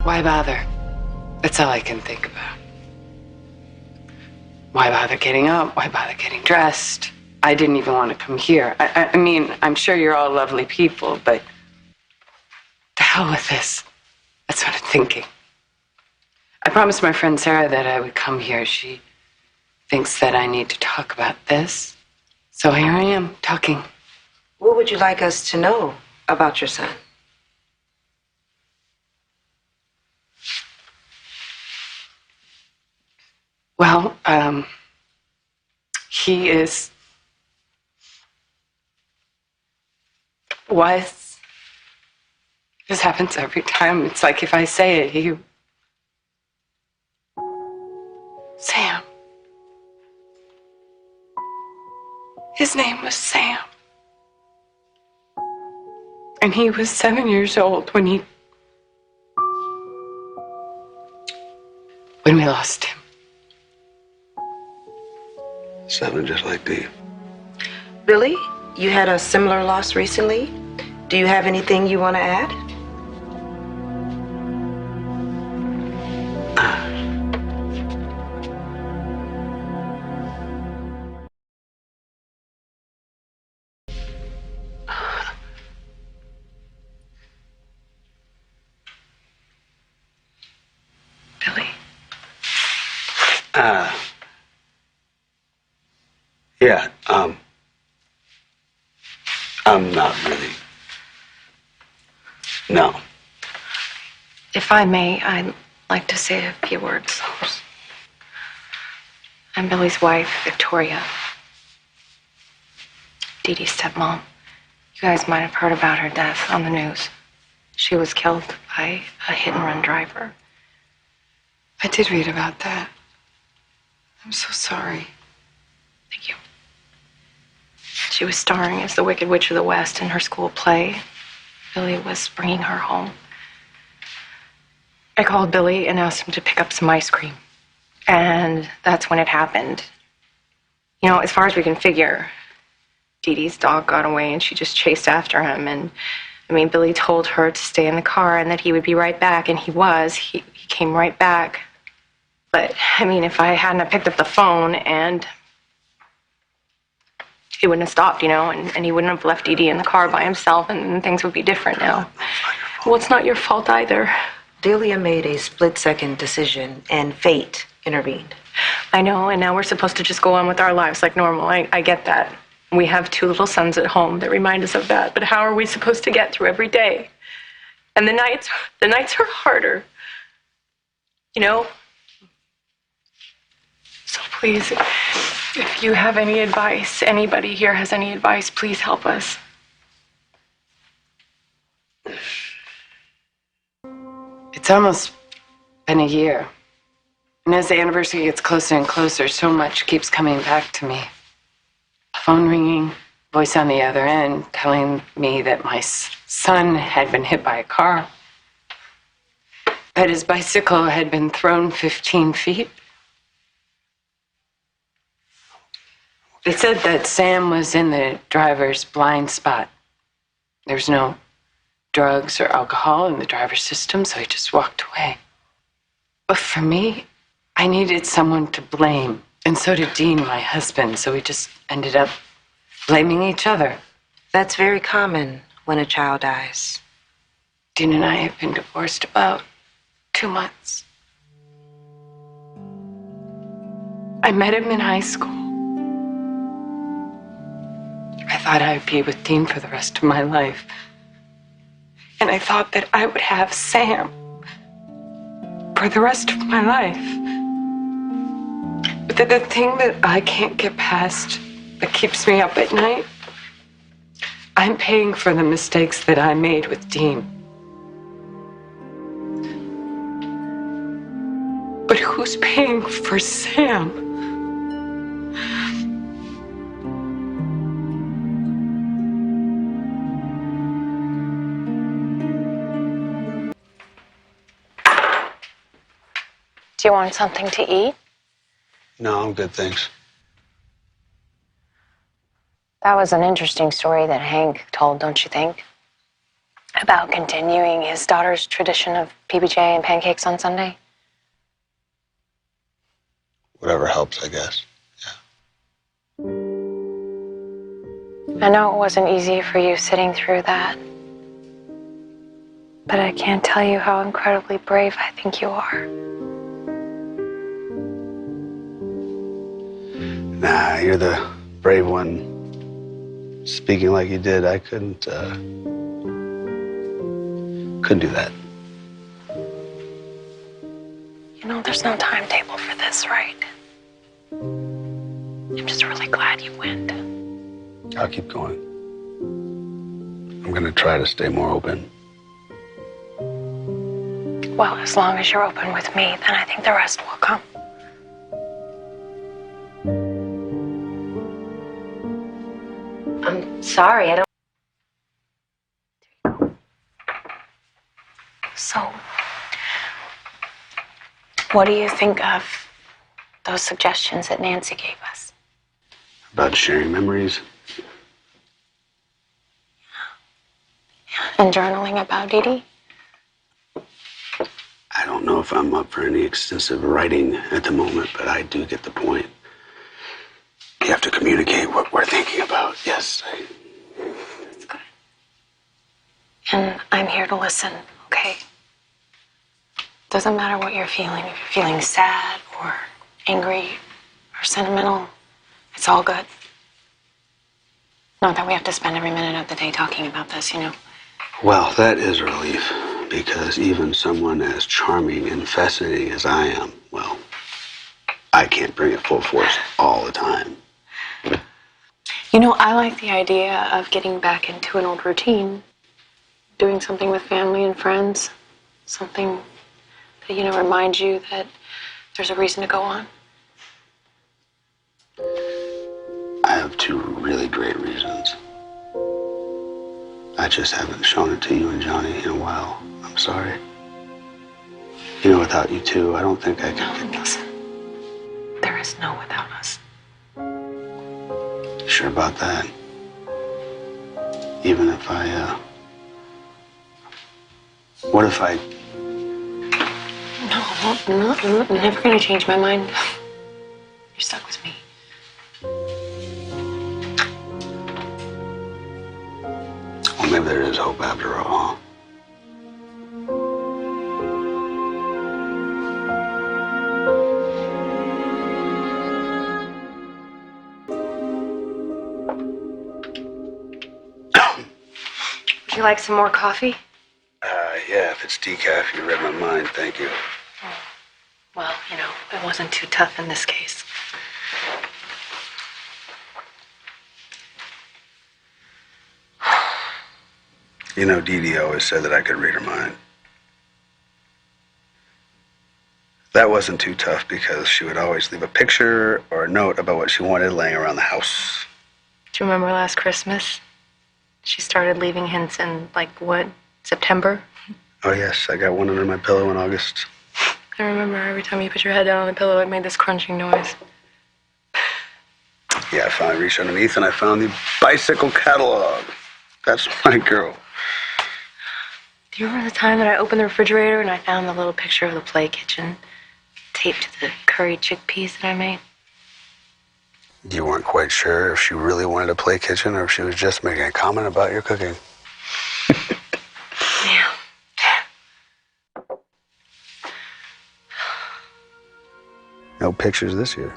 Why bother? That's all I can think about. Why bother getting up? Why bother getting dressed? I didn't even want to come here. I mean, I'm sure you're all lovely people, but to hell with this. That's what I'm thinking. I promised my friend Sarah that I would come here. She thinks that I need to talk about this. So here I am, talking. What would you like us to know about your son? Well, he was. This happens every time. It's like if I say it, Sam. His name was Sam. And he was 7 years old when we lost him. 7, just like Dee. Billy, you had a similar loss recently. Do you have anything you want to add? Billy. Yeah, I'm not really. No. If I may, I'd like to say a few words. I'm Billy's wife, Victoria. Dee Dee's stepmom. You guys might have heard about her death on the news. She was killed by a hit-and-run driver. I did read about that. I'm so sorry. Thank you. She was starring as the Wicked Witch of the West in her school play. Billy was bringing her home. I called Billy and asked him to pick up some ice cream. And that's when it happened. You know, as far as we can figure, Dee Dee's dog got away and she just chased after him. And, I mean, Billy told her to stay in the car and that he would be right back. And he was. He came right back. But, I mean, if I hadn't have picked up the phone and he wouldn't have stopped, you know, and he wouldn't have left Dee Dee in the car by himself, and things would be different now. Well, it's not your fault either. Delia made a split-second decision, and fate intervened. I know, and now we're supposed to just go on with our lives like normal. I get that. We have 2 little sons at home that remind us of that, but how are we supposed to get through every day? And the nights are harder, you know? So please, if you have any advice, anybody here has any advice, please help us. It's almost been a year. And as the anniversary gets closer and closer, so much keeps coming back to me. Phone ringing, voice on the other end telling me that my son had been hit by a car, that his bicycle had been thrown 15 feet. They said that Sam was in the driver's blind spot. There's no drugs or alcohol in the driver's system, so he just walked away. But for me, I needed someone to blame. And so did Dean, my husband, so we just ended up blaming each other. That's very common when a child dies. Dean and I have been divorced about 2 months. I met him in high school. I thought I would be with Dean for the rest of my life. And I thought that I would have Sam for the rest of my life. But the thing that I can't get past, that keeps me up at night, I'm paying for the mistakes that I made with Dean. But who's paying for Sam? Do you want something to eat? No, I'm good, thanks. That was an interesting story that Hank told, don't you think? about continuing his daughter's tradition of PBJ and pancakes on Sunday? Whatever helps, I guess. I know it wasn't easy for you sitting through that, but I can't tell you how incredibly brave I think you are. Nah, you're the brave one. Speaking like you did, I couldn't do that. You know, there's no timetable for this, right? I'm just really glad you went. I'll keep going. I'm gonna try to stay more open. Well, as long as you're open with me, then I think the rest will come. I'm sorry, I don't. So, what do you think of those suggestions that Nancy gave us? About sharing memories. And journaling about Dee Dee? I don't know if I'm up for any extensive writing at the moment, but I do get the point. You have to communicate what we're thinking about. Yes. That's good. And I'm here to listen, okay? Doesn't matter what you're feeling. If you're feeling sad or angry or sentimental, it's all good. Not that we have to spend every minute of the day talking about this, you know. Well, that is a relief, because even someone as charming and fascinating as I am, well, I can't bring it full force all the time. You know, I like the idea of getting back into an old routine, doing something with family and friends, something that, you know, reminds you that there's a reason to go on. I have two really great reasons. I just haven't shown it to you and Johnny in a while. I'm sorry. You know, without you two, I don't think I can. Listen, there is no without us. Sure about that? Even if what if I... No, I'm never gonna change my mind. You're stuck with me. Well, maybe there is hope after all. Would you like some more coffee? Yeah, if it's decaf, you read my mind. Thank you. Well, you know, it wasn't too tough in this case. You know, Dee Dee always said that I could read her mind. That wasn't too tough because she would always leave a picture or a note about what she wanted laying around the house. Do you remember last Christmas? She started leaving hints in, like, what, September? Oh, yes, I got one under my pillow in August. I remember every time you put your head down on the pillow, it made this crunching noise. Yeah, I finally reached underneath and I found the bicycle catalog. That's my girl. Do you remember the time that I opened the refrigerator and I found the little picture of the play kitchen taped to the curry chickpeas that I made? You weren't quite sure if she really wanted to play kitchen or if she was just making a comment about your cooking. Yeah. No pictures this year.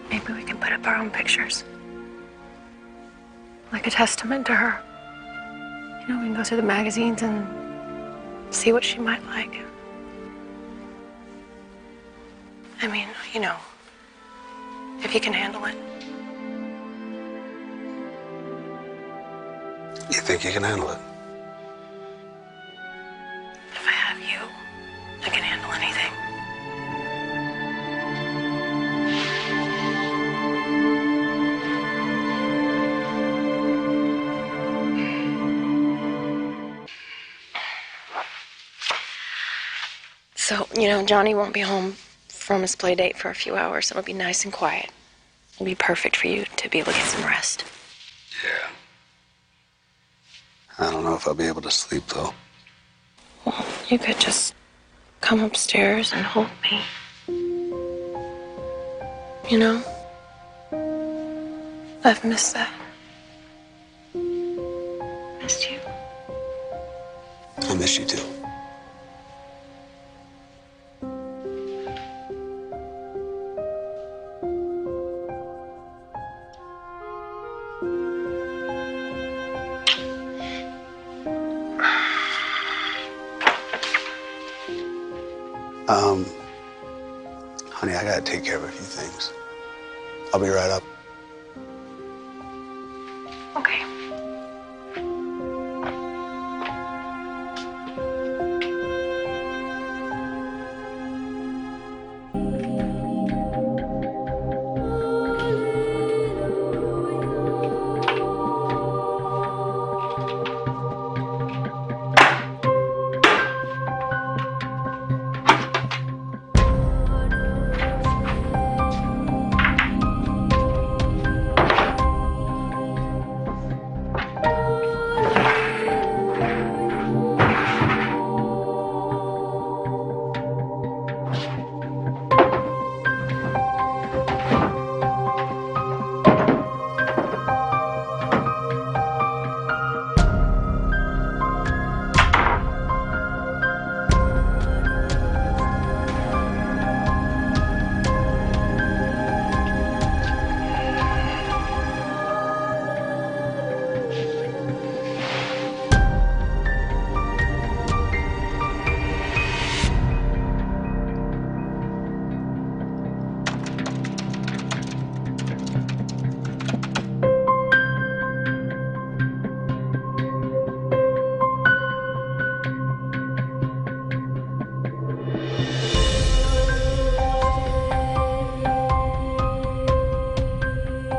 Maybe we can put up our own pictures. Like a testament to her. You know, we can go through the magazines and see what she might like. I mean, you know, if you can handle it. You think you can handle it? If I have you, I can handle anything. So, you know, Johnny won't be home from his play date for a few hours. It'll be nice and quiet. It'll be perfect for you to be able to get some rest. Yeah. I don't know if I'll be able to sleep, though. Well, you could just come upstairs and hold me. You know? I've missed that. Missed you. I miss you, too. Honey, I gotta take care of a few things. I'll be right up. Okay.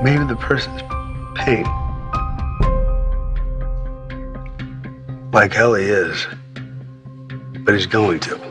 Maybe the person's paying. Like hell he is. But he's going to.